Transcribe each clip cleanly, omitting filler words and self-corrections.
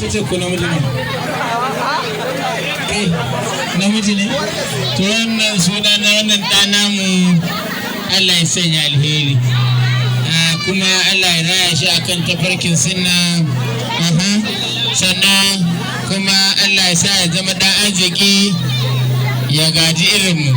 wace ce ko namiji ne? Kai namiji ne? To wannan suna na wannan ɗana mu Allah ya sanya alheri. Kuma Allah ya raya shi akan tafarkin sunna. Sannan kuma Allah ya sa ya zama ɗan arziki ya gaji irinmu.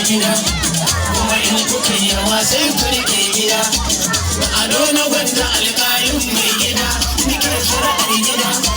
Kuma in kuka yawa sai ku rike gida, a dona gwanda alƙalin mai gida, nike shari'ar gida.